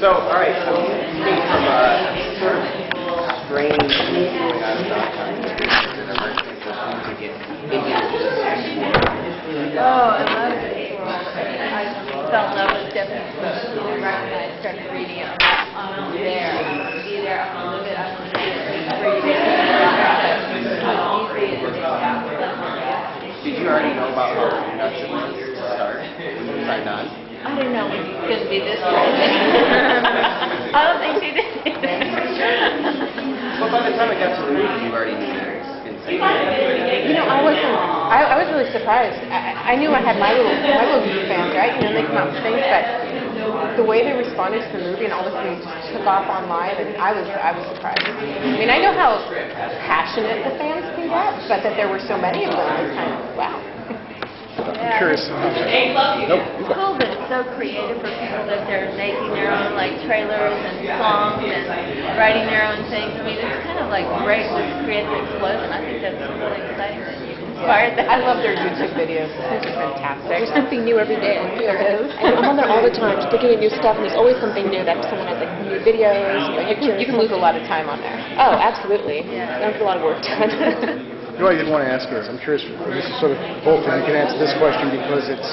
So, all right, so speaking from a sort of strange thing going on in to get into this world. Oh, I love this world. I fell in love with Stephenie's book. I started reading it. I'm there. I want to be there. I want to live it. I want to do it. Where you get Did you already know about how nuts it was to start when you signed on? I didn't know it was going to be this crazy. I don't think she did. Well, by the time it got to the movie, you already knew that it was insane. You know, I wasn't. I was really surprised. I knew I had my little fans, right? You know, they come out with things, but the way they responded to the movie and all the things just took off online, and I was surprised. I mean, I know how passionate the fans can get, but that there were so many of them was kind of wow. I'm curious. It's cool that it's so creative for people that they're making their own like trailers and songs and writing their own things. I mean, it's kind of like great with creative explosion. I think that's really exciting that you inspired that. I love their YouTube videos. These are fantastic. There's something new every day. There is. And I'm on there all the time, just looking at new stuff, and there's always something new that someone has, like new videos, pictures. You can lose a lot of time on there. Oh, absolutely. Yeah. That's a lot of work done. You know what I did want to ask is, I'm curious, this is sort of both of you can answer this question because it's,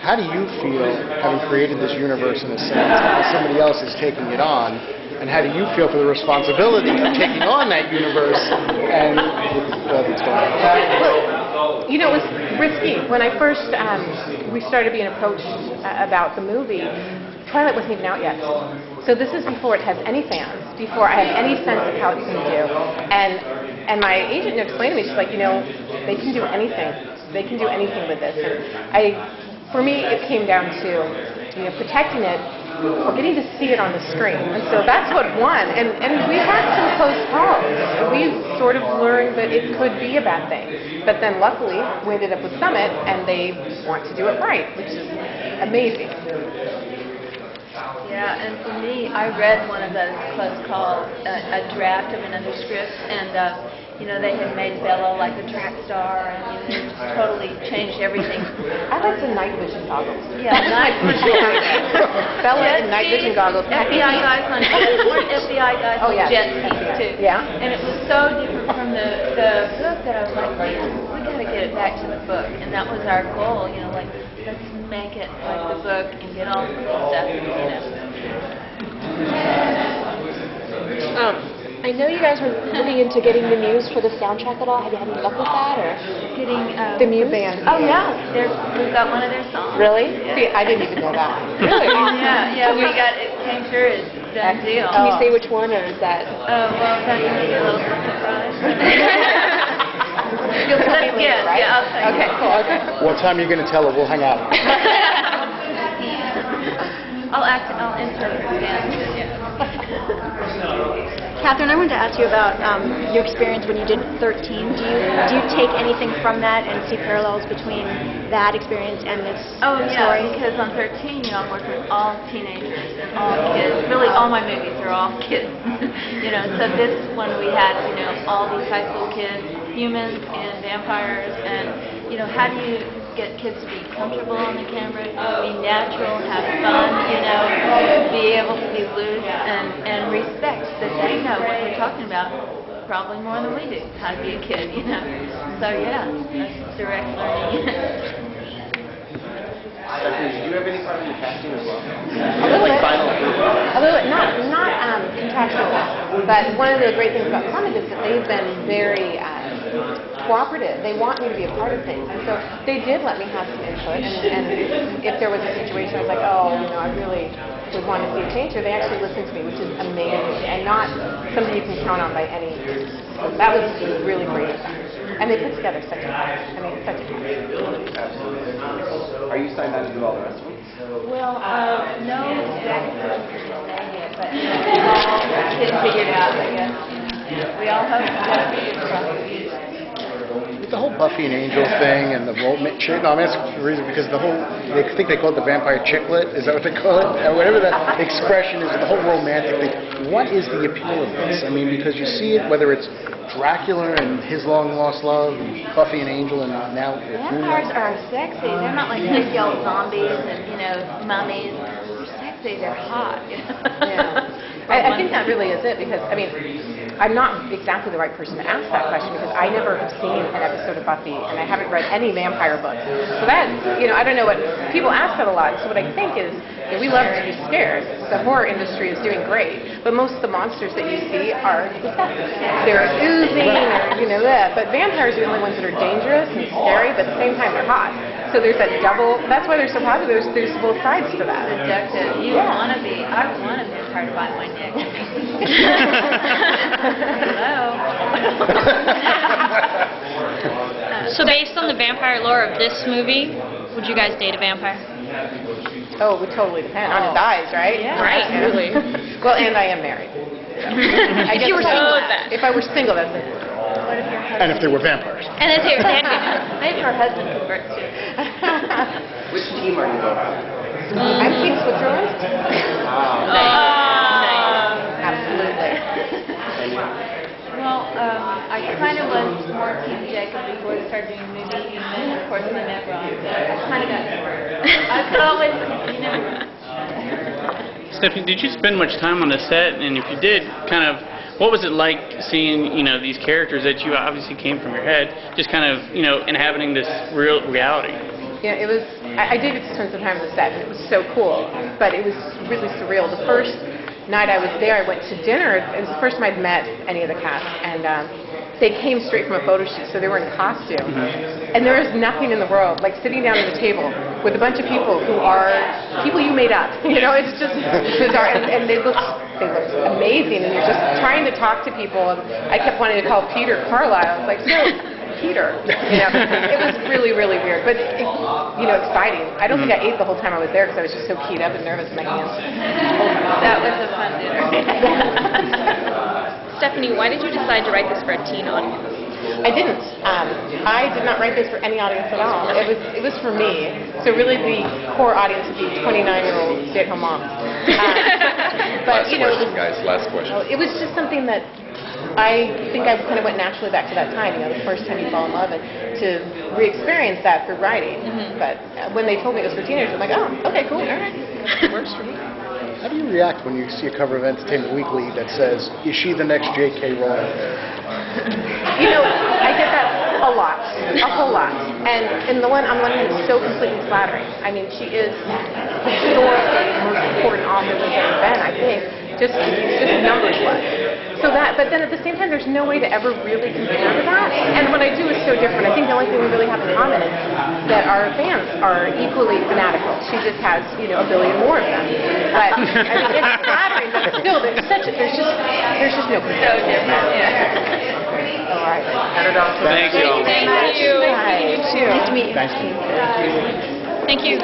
how do you feel having created this universe in a sense, how somebody else is taking it on, and how do you feel for the responsibility of taking on that universe and all that's going on? Well, you know, it was risky. When I first, we started being approached about the movie, Twilight wasn't even out yet. So this is before it has any fans, before I have any sense of how it's going to do. And my agent explained to me, she's like, you know, they can do anything. They can do anything with this. And for me, it came down to, you know, protecting it or getting to see it on the screen. And so that's what won. And we had some close calls. We sort of learned that it could be a bad thing. But then luckily, we ended up with Summit, and they want to do it right, which is amazing. Yeah, and for me, I read one of those close calls, a draft of another script, and you know, they had made Bella like a track star, and you know, they just totally changed everything. I like the night vision goggles. Yeah, night vision. Bella in night vision goggles. FBI guys on FBI guys on jet skis too. Yeah. And it was so different from the book that I was like, man, we got to get it back to the book, and that was our goal. You know, like let's make it like the book and get all the cool stuff. You know. I know you guys were looking into getting the Muse for the soundtrack at all. Have you had any luck with that, or getting the Muse band? Oh yeah, we've got one of their songs. Really? Yeah. See, I didn't even know that. Really? Yeah, we got it. Came sure it's done deal. Can you say which one, or is that? Oh well, that's gonna be a little surprise. You'll tell me later, right? Yeah, I'll tell you. Okay, cool. Okay. What time are you going to tell her? We'll hang out. I'll interpret it. Yeah. Catherine, I wanted to ask you about your experience when you did 13. Do you take anything from that and see parallels between that experience and this story? Because on 13, you know, I'm working with all teenagers and all kids. Really, all my movies are all kids. You know, so this one we had, you know, all these high school kids, humans and vampires, and you know, how do you get kids to be comfortable on the camera, be natural, have fun, you know, be able to be loose and respect that they know what we're talking about probably more than we do, how to be a kid, you know. So yeah, that's direct learning. Stephenie, did you have any part in the casting as well? A little bit. A little bit. Not contractual, but one of the great things about Summit is that they've been very cooperative. They want me to be a part of things, and so they did let me have some input. And if there was a situation, I was like, oh, you know, I really would want to see a change here. They actually listened to me, which is amazing, and not something you can count on by any. That was really great. And they put together such a cast. I mean, such a cast. Absolutely. Are you signed on to do all the rest of them? Well, no exact yet, but all kids figured out, I guess. We all hope that. The whole Buffy and Angel thing and the romance chick. No, I'm asking the reason because the whole, they think they call it the vampire chicklet. Is that what they call it? Whatever that expression is, the whole romantic thing. What is the appeal of this? I mean, because you see it, whether it's Dracula and his long lost love, and Buffy and Angel, and now vampires are sexy. They're not like big yellow zombies and, you know, mummies. They're sexy. say they're hot. You know? Yeah. I think that really is it, because, I mean, I'm not exactly the right person to ask that question, because I never have seen an episode of Buffy, and I haven't read any vampire books. So that, I don't know what, people ask that a lot, so what I think is, we love to be scared. The horror industry is doing great, but most of the monsters that you see are disgusting. They're oozing, or, that. But vampires are the only ones that are dangerous and scary, but at the same time they're hot. So there's that double, that's why they're so popular, there's both sides to that. Seductive. You want to be, I want a vampire to bite my neck. Hello. So based on the vampire lore of this movie, would you guys date a vampire? Oh, it would totally depend on his eyes, right? Yeah. Right. Absolutely. Well, and I am married. I If you were single, if I were single, that's it. What if your husband? And if there were vampires. And then say, Maybe her husband converts too. Which team are you on? I'm Team Switzerland. Absolutely. Well, I kind of was more Team Jacob before we started doing movies, and then of course I met Rob. So I kind of got I could always, Stephenie, did you spend much time on the set? And if you did, kind of, what was it like seeing, these characters that you obviously came from your head, just kind of, inhabiting this real reality? Yeah, it was, I did get to spend some time on the set, and it was so cool, but it was really surreal. The first night I was there, I went to dinner. It was the first time I'd met any of the cast, and they came straight from a photo shoot, so they were in costume. And there is nothing in the world like sitting down at a table with a bunch of people who are people you made up. It's just bizarre, and they looked amazing, and you're just trying to talk to people. And I kept wanting to call Peter Carlisle. It's like, so Peter. It was really, really weird, but exciting. I don't think I ate the whole time I was there because I was just so keyed up and nervous in my hands. that was a fun dinner. Stephenie, why did you decide to write this for a teen audience? I didn't. I did not write this for any audience at all. It was for me. So really, the core audience would be 29-year-old stay-at-home moms. But Last question, guys. Last question. it was just something that I think I kind of went naturally back to that time. The first time you fall in love, and to re-experience that through writing. But when they told me it was for teenagers, I'm like, oh, okay, cool, all right, works for me. How do you react when you see a cover of Entertainment Weekly that says, "Is she the next J.K. Rowling?" I get that a lot, a whole lot. And the one on one hand is so completely flattering. I mean, she is historically the most important author there's ever been, I think, just numbers wise. So that, but then at the same time, there's no way to ever really compare to that. And what I do is so different. I think the only thing we really have in common is that our fans are equally fanatical. She just has, a billion more of them. But I mean, it's flattering, but still, there's just no comparison. All right. Thank you all. Thank you. Hi. You too. Nice to meet you. Thank you. Thank you.